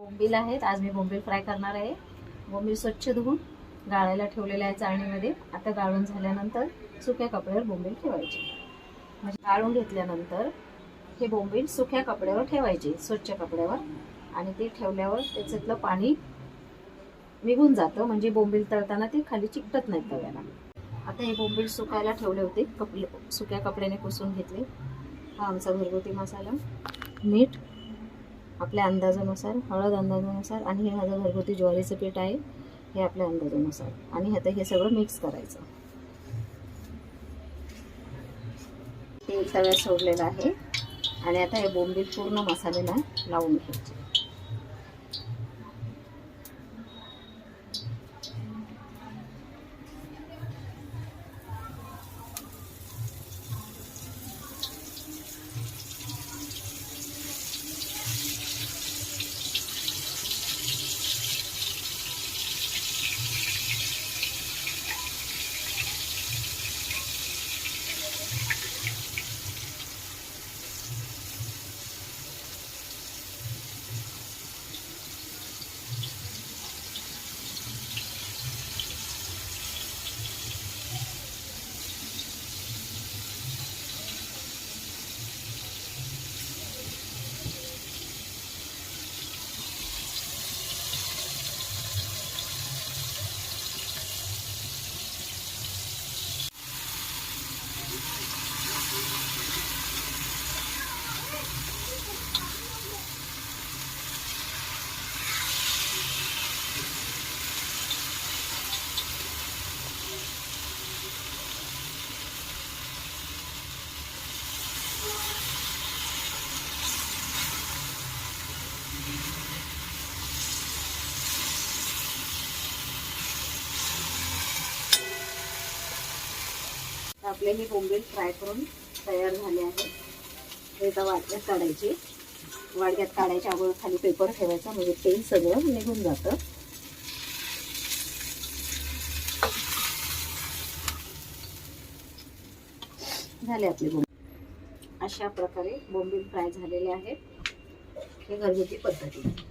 बोंबील आहेत, आज मी बोंबील फ्राय करणार आहे। बोंबील स्वच्छ धुवून गाळायला ठेवलेले आहे चाळणीमध्ये। आता गाळून झाल्यानंतर सुक्या कपड्यावर बोंबील ठेवायचे। म्हणजे गाळून घेतल्यानंतर हे बोंबील सुक्या कपड्यावर ठेवायचे, स्वच्छ कपड्यावर। आणि ते ठेवल्यावर त्याच्यातलं पाणी निघून जातं, म्हणजे बोंबील तळताना ते खाली चिकटत नाही तव्याला। आता हे बोंबील सुकायला ठेवले होते, सुक्या कपड्याने पुसून घेतले। हा आमचा घरगुती मसाला, मीठ आपल्या अंदाजानुसार, हळद अंदाजानुसार, आणि हे माझं घरगुती ज्वारीचं पीठ आहे, हे आपल्या अंदाजानुसार। आणि आता हे सगळं मिक्स करायचं। तेल तव्यात सोडलेलं आहे आणि आता हे बोंबील पूर्ण मसाल्याला लावून घ्यायचे। आपले हे बोंबील फ्राय करून तयार झाले आहे। हे आता वाटण्यात काढायचे। वाटण्यात काढायच्या अगोदर खाली पेपर ठेवायचा, म्हणजे तेल सगळं निघून जातं। झाले आपले बोंबील। अशा प्रकारे बोंबील फ्राय झालेले आहेत, हे घरगुती पद्धतीने।